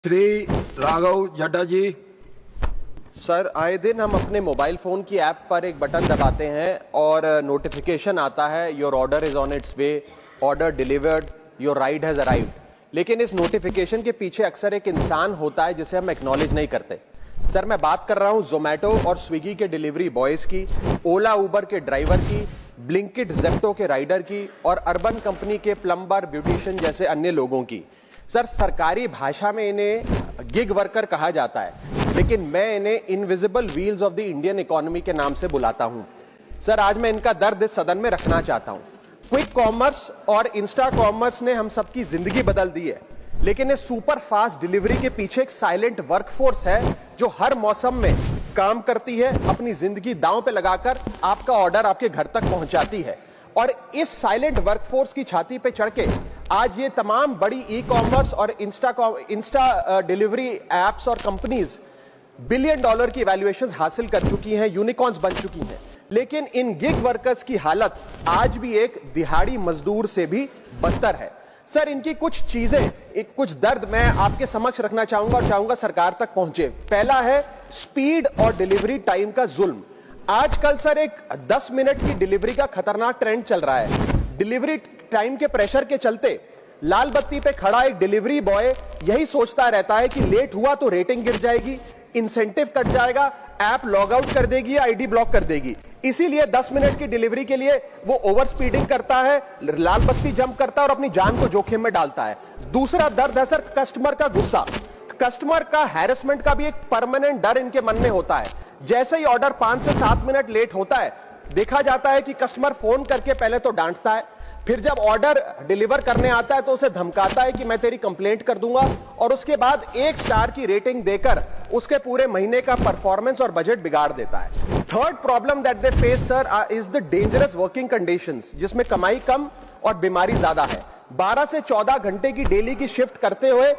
Shri Raghav Jeddah जी। Sir, आए दिन हम अपने मोबाइल फोन की ऐप पर एक बटन दबाते हैं और नोटिफिकेशन आता है, your order is on it's way, order delivered, your ride has arrived. लेकिन इस नोटिफिकेशन के पीछे अक्सर एक इंसान होता है जिसे हम एक्नॉलेज नहीं करते। सर, मैं बात कर रहा हूं जोमैटो और स्विगी के डिलीवरी बॉयज की, ओला उबर के ड्राइवर की, ब्लिंकिट जेप्टो के राइडर की और अर्बन कंपनी के प्लम्बर, ब्यूटिशियन जैसे अन्य लोगों की। सर, सरकारी भाषा में इन्हें गिग वर्कर कहा जाता है, लेकिन मैं इन्हें invisible wheels of the Indian economy के नाम से बुलाता हूं। सर, आज मैं इनका दर्द इस सदन में रखना चाहता हूं। क्विक कॉमर्स और इंस्टा कॉमर्स ने हम सबकी जिंदगी बदल दी है, लेकिन इस सुपर फास्ट डिलीवरी के पीछे एक साइलेंट वर्कफोर्स है जो हर मौसम में काम करती है, अपनी जिंदगी दांव पे लगाकर आपका ऑर्डर आपके घर तक पहुंचाती है। और इस साइलेंट वर्कफोर्स की छाती पे चढ़ के आज ये तमाम बड़ी ई कॉमर्स और इंस्टा डिलीवरी एप्स और कंपनीज $1 बिलियन की वैल्यूएशंस हासिल कर चुकी हैं, यूनिकॉर्न्स बन चुकी हैं। लेकिन इन गिग वर्कर्स की हालत आज भी एक दिहाड़ी मजदूर से भी बदतर है। सर, इनकी कुछ चीजें, कुछ दर्द मैं आपके समक्ष रखना चाहूंगा और चाहूंगा सरकार तक पहुंचे। पहला है स्पीड और डिलीवरी टाइम का जुल्म। आजकल सर एक 10 मिनट की डिलीवरी का खतरनाक ट्रेंड चल रहा है। डिलीवरी टाइम के प्रेशर के चलते लाल बत्ती पे खड़ा एक डिलीवरी बॉय यही सोचता रहता है कि लेट हुआ तो रेटिंग गिर जाएगी, इंसेंटिव कट जाएगा, ऐप लॉग आउट कर देगी, आईडी ब्लॉक कर देगी। इसीलिए 10 मिनट की डिलीवरी के लिए वो ओवर स्पीडिंग करता है, लाल बत्ती जंप करता है और अपनी जान को जोखिम में डालता है। दूसरा दर्द है सर कस्टमर का गुस्सा। कस्टमर का हैरेसमेंट का भी एक परमानेंट डर इनके मन में होता है। जैसे ही ऑर्डर 5 से 7 मिनट लेट होता है, देखा जाता है कि कस्टमर फोन करके पहले तो डांटता है, फिर जब ऑर्डर डिलीवर करने आता है तो उसे धमकाता है कि मैं तेरी कंप्लेंट कर दूंगा, और उसके बाद 1 स्टार की रेटिंग देकर उसके पूरे महीने का परफॉर्मेंस और बजट बिगाड़ देता है। Third problem that they face sir is the dangerous working conditions, जिसमें कमाई कम और बीमारी ज्यादा है। 12 से 14 घंटे की डेली की शिफ्ट करते हुए,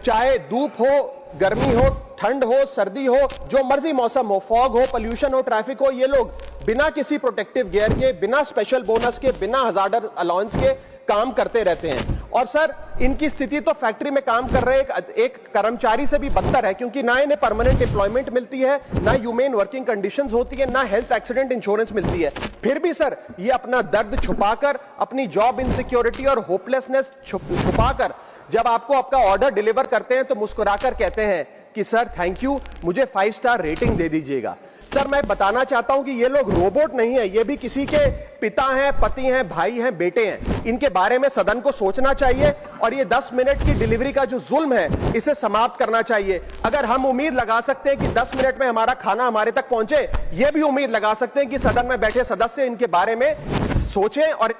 चाहे धूप हो, गर्मी हो, ठंड हो, सर्दी हो, जो मर्जी मौसम हो, फॉग हो, पोल्यूशन हो, ट्रैफिक हो, ये लोग बिना किसी प्रोटेक्टिव गियर के, बिना स्पेशल बोनस के, बिना हजार्डर अलाउंस के काम करते रहते हैं। और सर, इनकी स्थिति तो फैक्ट्री में काम कर रहे एक कर्मचारी से भी बदतर है, क्योंकि ना इन्हें परमानेंट एम्प्लॉयमेंट मिलती है, ना ह्यूमेन वर्किंग कंडीशंस होती है, ना हेल्थ एक्सीडेंट इंश्योरेंस मिलती है। फिर भी सर ये अपना दर्द छुपाकर, अपनी जॉब इनसिक्योरिटी और होपलेसनेस छुपाकर जब आपको आपका ऑर्डर डिलीवर करते हैं तो मुस्कुराकर कहते हैं कि सर थैंक यू, मुझे 5 स्टार रेटिंग दे दीजिएगा। सर, मैं बताना चाहता हूं कि ये लोग रोबोट नहीं है, ये भी किसी के पिता हैं, पति हैं, भाई हैं, बेटे हैं। इनके बारे में सदन को सोचना चाहिए और ये 10 मिनट की डिलीवरी का जो जुल्म है इसे समाप्त करना चाहिए। अगर हम उम्मीद लगा सकते हैं कि 10 मिनट में हमारा खाना हमारे तक पहुंचे, ये भी उम्मीद लगा सकते हैं कि सदन में बैठे सदस्य इनके बारे में सोचें और